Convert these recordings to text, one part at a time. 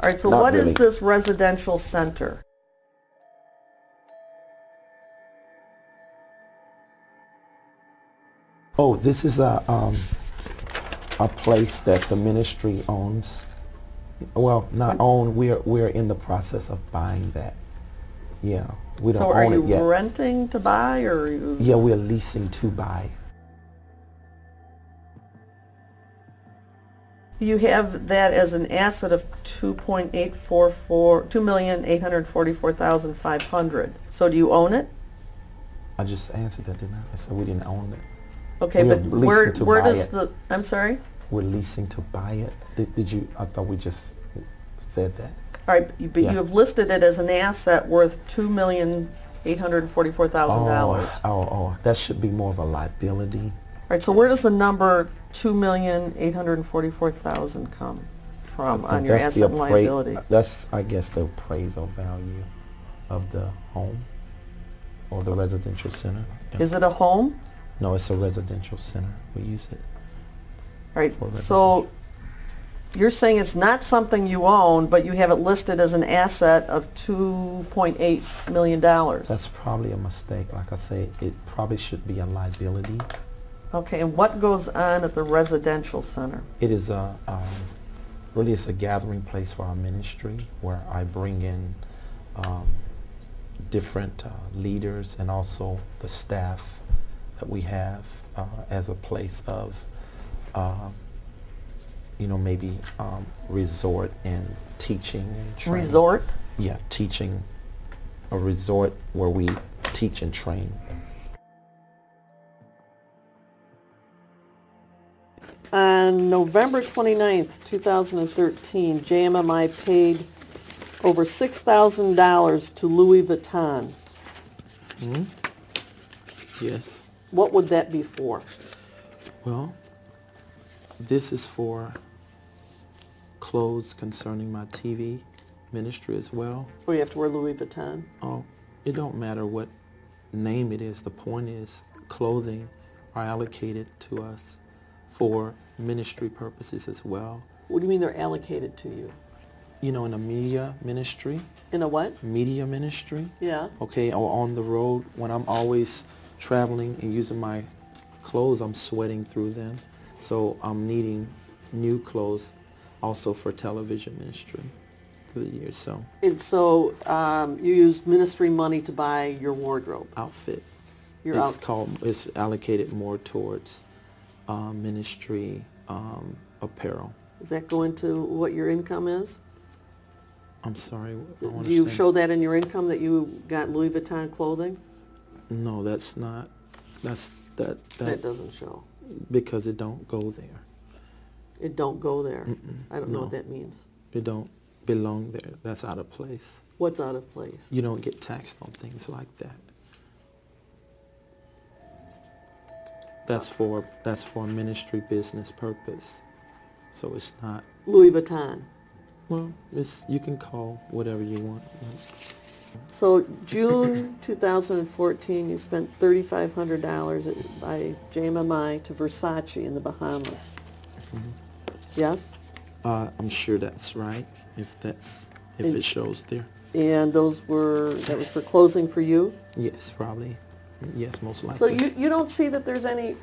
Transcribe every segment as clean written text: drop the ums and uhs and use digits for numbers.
All right, so Not what is really. this residential center? Oh, this is a place that the ministry owns. Well, not own. We're in the process of buying that. Yeah, we don't So are own you it yet. renting to buy, or are you? Yeah, we're leasing to buy. You have that as an asset of 2,844,500. So do you own it? I just answered that, didn't I? I said we didn't own it. Okay, We're but leasing to where buy does it. the? I'm sorry. We're leasing to buy it. Did you? I thought we just said that. All right, but Yeah. you have listed it as an asset worth $2,844,000. Oh, that should be more of a liability. All right, so where does the number 2,844,000 come from on your That's the asset and liability? That's, I guess, the appraisal value of the home or the residential center. Yeah. Is it a home? No, it's a residential center. We use it. All right, For so you're saying it's not something you own, but you have it listed as an asset of $2.8 million. That's probably a mistake. Like I say, it probably should be a liability. Okay, and what goes on at the residential center? It is really it's a gathering place for our ministry where I bring in different leaders and also the staff that we have as a place of maybe resort and teaching and training. Resort? Yeah, teaching. A resort where we teach and train. On November 29th, 2013, JMMI paid over $6,000 to Louis Vuitton. Mm-hmm. Yes. What would that be for? Well, this is for clothes concerning my TV ministry as well. Oh, you have to wear Louis Vuitton? Oh, it don't matter what name it is. The point is clothing are allocated to us for ministry purposes as well. What do you mean they're allocated to you? You know, in a media ministry. In a what? Media ministry. Yeah. Okay, or on the road, when I'm always traveling and using my clothes, I'm sweating through them. So I'm needing new clothes also for television ministry through the years. So. And so you use ministry money to buy your wardrobe? Outfit. Your It's allocated more towards ministry apparel. Does that go into what your income is? I'm sorry. I don't Do you understand. show that in your income that you got Louis Vuitton clothing? No, that's not. That doesn't show. Because it don't go there. It don't go there. I don't know no. what that means. It don't belong there. That's out of place. What's out of place? You don't get taxed on things like that. That's for ministry business purpose. So it's not. Louis Vuitton. Well, you can call whatever you want. So June 2014, you spent $3,500 by JMMI to Versace in the Bahamas. Mm-hmm. Yes? I'm sure that's right. If it shows there. And that was for clothing for you? Yes, probably. Yes, most likely. So you don't see that there's any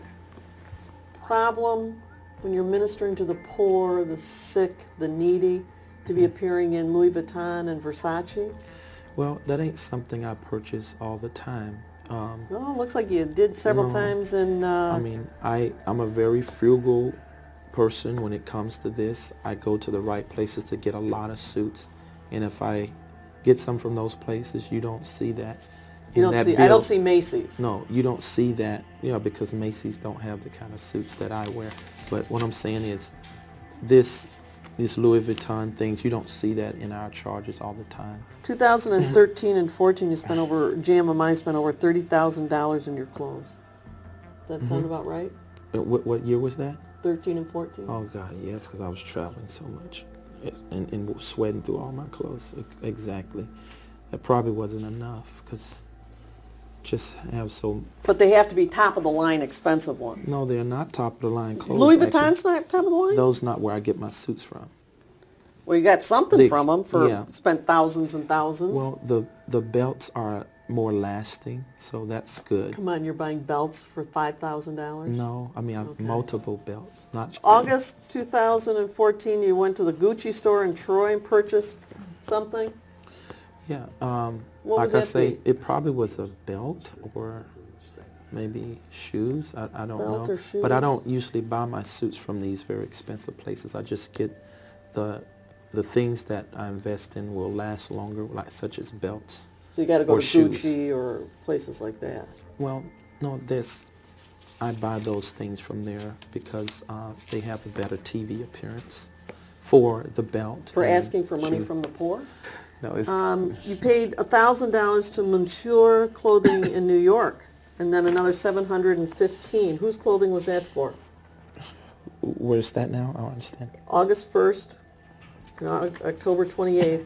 problem when you're ministering to the poor, the sick, the needy, to be appearing in Louis Vuitton and Versace? Well, that ain't something I purchase all the time. Well, it looks like you did several times in... I'm a very frugal person when it comes to this. I go to the right places to get a lot of suits. And if I get some from those places, you don't see that. I don't see Macy's. No, you don't see that, because Macy's don't have the kind of suits that I wear. But what I'm saying is this Louis Vuitton things, you don't see that in our charges all the time. 2013 and 14, JMMI spent over $30,000 in your clothes. Does that sound about right? What year was that? 13 and 14? Oh, God, yes, because I was traveling so much and sweating through all my clothes. Exactly. That probably wasn't enough because just have so... But they have to be top-of-the-line expensive ones. No, they're not top-of-the-line clothes. Louis actually. Vuitton's not top-of-the-line? Those not where I get my suits from. Well, you got something from them for yeah. spent thousands and thousands. Well, the belts are more lasting, so that's good. Come on, you're buying belts for $5,000? No, I mean Okay. multiple belts, not August 2014, you went to the Gucci store in Troy and purchased something? Yeah, What like would I that say, be? it probably was a belt or maybe shoes. I don't Belt know. or But I shoes? don't usually buy my suits from these very expensive places. I just get the things that I invest in will last longer, like such as belts. So you got to go Or to shoes. Gucci or places like that. Well, no, I buy those things from there because they have a better TV appearance for the belt. For and asking for money shoe. from the poor? No, it's You paid $1,000 to Monsieur Clothing in New York, and then another $715. Whose clothing was that for? where's that now? I don't understand. August 1st, and October 28th.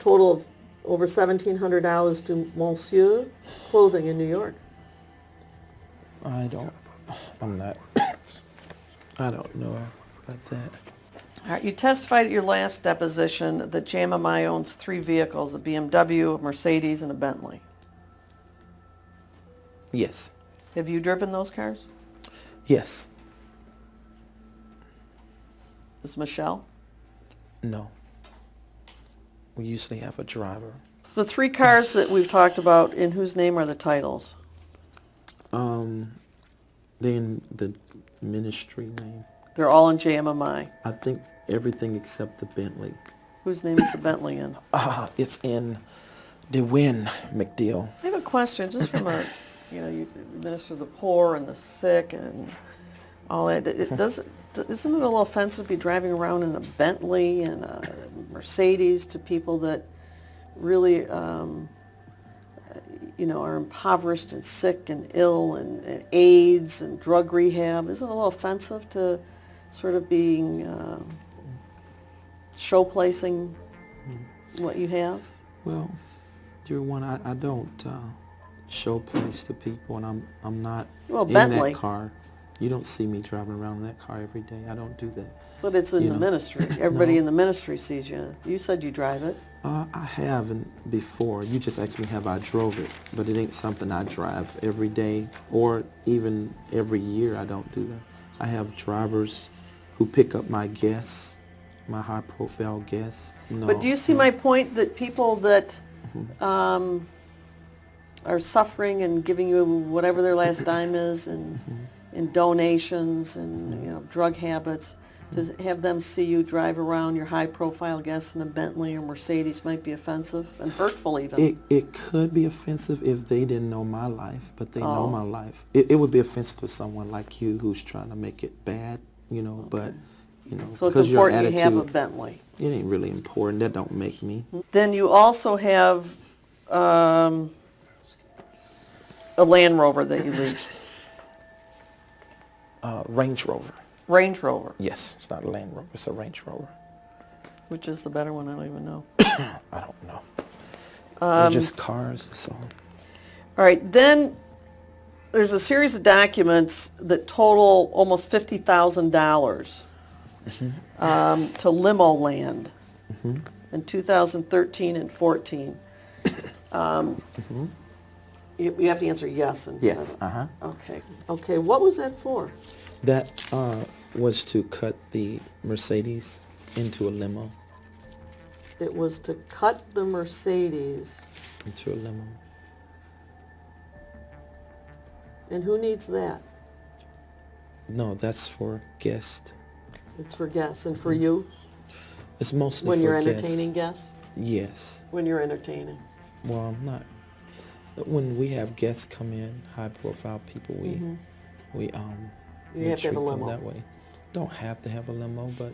Total of over $1,700 to Monsieur Clothing in New York. I'm not, I don't know about that. All right, you testified at your last deposition that JMMI owns 3 vehicles, a BMW, a Mercedes, and a Bentley. Yes. Have you driven those cars? Yes. Is Michelle? No. We usually have a driver. The 3 cars that we've talked about, in whose name are the titles? Then the ministry name. They're all in JMMI. I think everything except the Bentley. Whose name is the Bentley in? It's in DeWin McDeal. I have a question, just from a, you administer the poor and the sick and all that. Isn't it a little offensive to be driving around in a Bentley and a Mercedes to people that really, are impoverished and sick and ill and AIDS and drug rehab? Isn't it a little offensive to sort of being show-placing what you have? Well, dear one, I don't show place to people, and I'm not Well, in Bentley. that car. You don't see me driving around in that car every day. I don't do that. But it's in You the know. ministry. Everybody No. in the ministry sees you. You said you drive it. I haven't before. You just asked me have I drove it, but it ain't something I drive every day or even every year. I don't do that. I have drivers who pick up my guests, my high-profile guests. No, But do you see no. my point that people that are suffering and giving you whatever their last dime is and in donations and drug habits, to have them see you drive around your high-profile guests in a Bentley or Mercedes might be offensive and hurtful even. It could be offensive if they didn't know my life, but they know Oh. my life. It would be offensive to someone like you who's trying to make it bad, but, So it's because your important you have a attitude, Bentley. it ain't really important. That don't make me. Then you also have a Land Rover that you lease. Range Rover. Range Rover. Yes, it's not a Land Rover. It's a Range Rover. Which is the better one? I don't even know. I don't know. They're just cars, so. All right, then there's a series of documents that total almost $50,000 to Limo Land in 2013 and 14. You have to answer yes instead Yes, of- Okay, what was that for? That was to cut the Mercedes into a limo. It was to cut the Mercedes. Into a limo. And who needs that? No, that's for guests. It's for guests and for you It's mostly when for you're guests. entertaining guests? Yes. When you're entertaining. Well, I'm not. When we have guests come in, high-profile people, we You we have to have treat a them limo. that way. Don't have to have a limo, but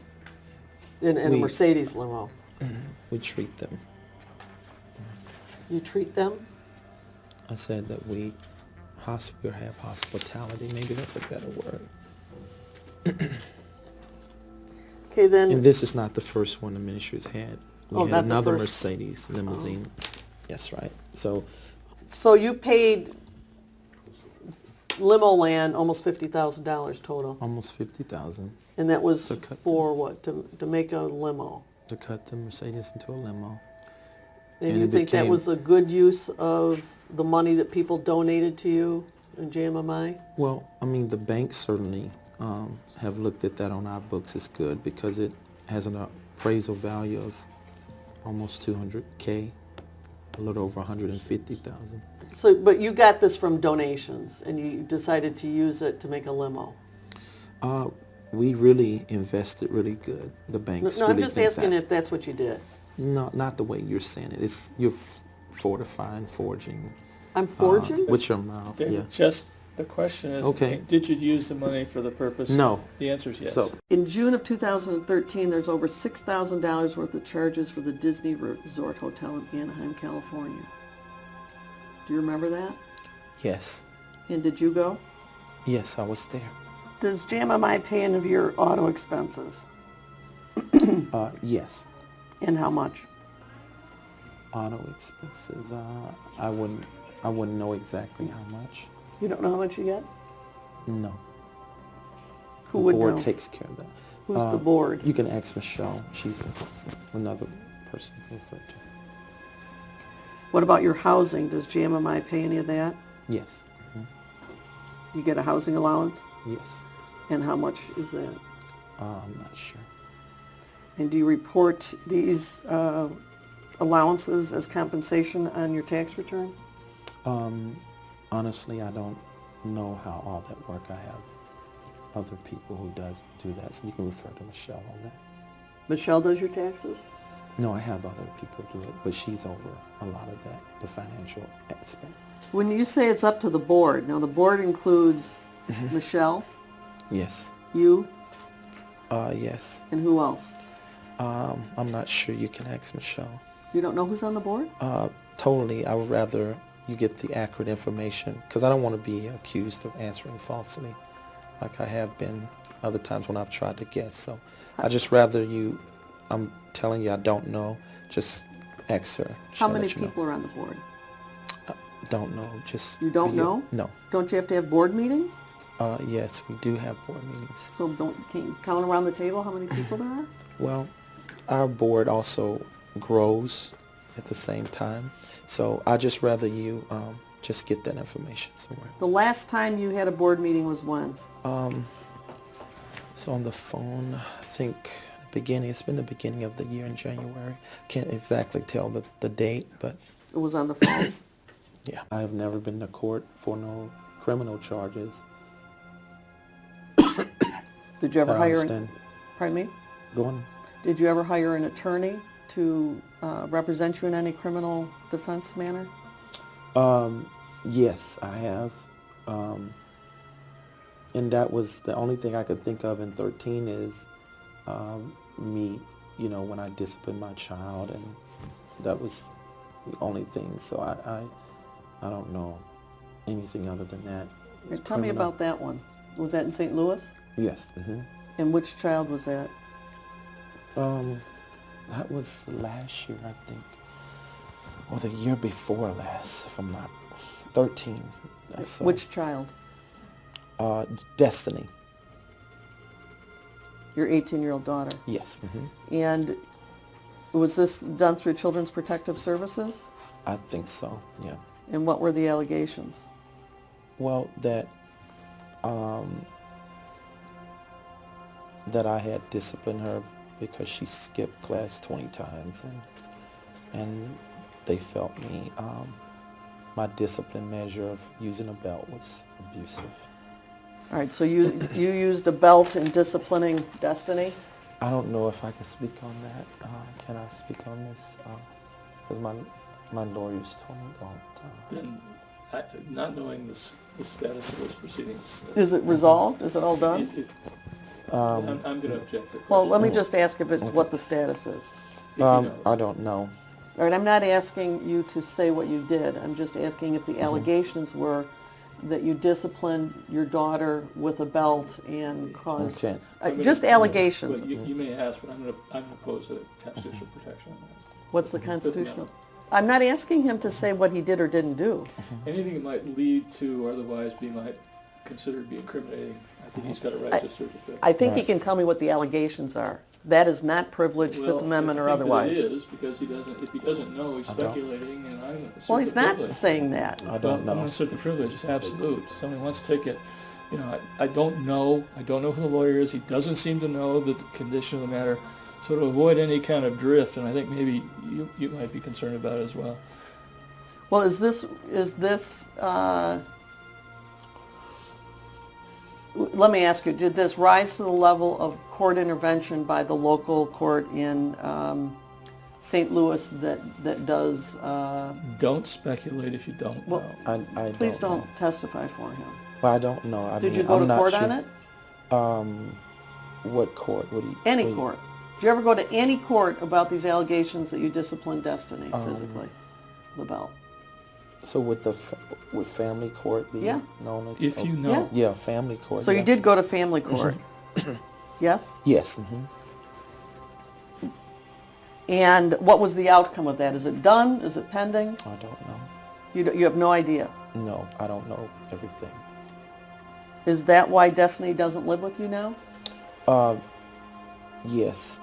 In a We- Mercedes limo. we treat them. You treat them? I said that we have hospitality. Maybe that's a better word. Okay, then. And this is not the first one the ministry's had. We Oh, had not the another first. Mercedes limousine. Yes, right. So So you paid Limo Land almost $50,000 total, almost 50,000. and that was To cut for what? To make a limo. to cut the Mercedes into a limo. And you it think that became- was a good use of the money that people donated to you in JMMI? Well, I mean, the banks certainly have looked at that on our books as good because it has an appraisal value of almost 200K, a little over 150,000. So, but you got this from donations, and you decided to use it to make a limo? We really invested really good. The banks No, really I'm just think asking that. if that's what you did. No, not the way you're saying it. It's you're fortifying, forging. I'm forging? With your mouth, Then yeah. just, the question is, Okay. did you use the money for the purpose? No. The answer is yes. So, In June of 2013, there's over $6,000 worth of charges for the Disney Resort Hotel in Anaheim, California. Do you remember that? yes. And did you go? Yes, I was there. Does JMMI pay any of your auto expenses? Yes. And how much? Auto expenses, I wouldn't know exactly how much. You don't know how much you get? No. Who The would board know? takes care of that. Who's the board? You can ask Michelle. She's another person to refer to. What about your housing? Does JMMI pay any of that? Yes. You get a housing allowance? Yes. And how much is that? I'm not sure. And do you report these allowances as compensation on your tax return? Honestly, I don't know how all that work. I have other people who do that, so you can refer to Michelle on that. Michelle does your taxes? No, I have other people do it, but she's over a lot of that, the financial aspect. When you say it's up to the board, now the board includes Michelle, Yes. you, Yes. and who else? I'm not sure. You can ask Michelle. You don't know who's on the board? Totally. I would rather you get the accurate information because I don't want to be accused of answering falsely like I have been other times when I've tried to guess. So I just rather you, I'm telling you I don't know, just ask her. How She'll many let you know. people are on the board? Don't know. Just You don't be- know? No. Don't you have to have board meetings? Yes, we do have board meetings. So can you count around the table how many people there are? Well, our board also grows at the same time. So I just rather you just get that information somewhere. The last time you had a board meeting was when? So on the phone, I think it's been the beginning of the year in January. Can't exactly tell the date, but It was on the phone. yeah. I have never been to court for no criminal charges. Did you ever that I hire understand. pardon me? Go on. Did you ever hire an attorney to represent you in any criminal defense manner? Yes, I have. And that was the only thing I could think of in 13 is me, when I disciplined my child, and that was the only thing. So I don't know anything other than that. It's Tell me criminal. about that one. Was that in St. Louis? Yes. Mm-hmm. And which child was that? That was last year, I think, or the year before last, if I'm not 13. So, Which child? Destiny. Your 18-year-old daughter. Yes. Mm-hmm. And was this done through Children's Protective Services? I think so. Yeah. And what were the allegations? Well, that I had disciplined her because she skipped class 20 times, and they felt me my discipline measure of using a belt was abusive. All right, so you used a belt in disciplining Destiny? I don't know if I can speak on that. Can I speak on this? Because my lawyers told me don't. Then, not knowing the status of those proceedings. Is it resolved? Is it all done? I'm going to object to the Well, let me question. just ask if it's what the status is. If he knows. I don't know. All right, I'm not asking you to say what you did. I'm just asking if the allegations were that you disciplined your daughter with a belt and caused... Okay. Just allegations. Well, you may ask, but I'm going to oppose a constitutional protection on that. What's the constitutional? I'm not asking him to say what he did or didn't do. Anything that might lead to or otherwise might considered be incriminating, I think he's got a right to assert defense. I think he Right. can tell me what the allegations are. that is not privilege, Fifth Amendment or otherwise. I think that it is, because if he doesn't know, he's I don't. speculating, and I'm going to assert Well, the he's not privilege. saying that. I Well, don't I'm going to know. assert the privilege. It's absolute. Somebody wants to take it. You know, I don't know. I don't know who the lawyer is. He doesn't seem to know the condition of the matter. So to avoid any kind of drift, and I think maybe you might be concerned about it as well. Well, is this, let me ask you, did this rise to the level of court intervention by the local court in St. Louis that does, Don't speculate if you don't Well, know. I please don't know. don't testify for him. Well, I don't know. I Did mean, you go I'm to not court sure. on it? What court? What do you? Any what do you- court. Did you ever go to any court about these allegations that you disciplined Destiny physically, LaBelle? So would would family court be Yeah. known as? If you know. Yeah, family court. So yeah. you did go to family court? Yes? Yes. Mm-hmm. And what was the outcome of that? Is it done? Is it pending? I don't know. You have no idea. No, I don't know everything. Is that why Destiny doesn't live with you now? Yes.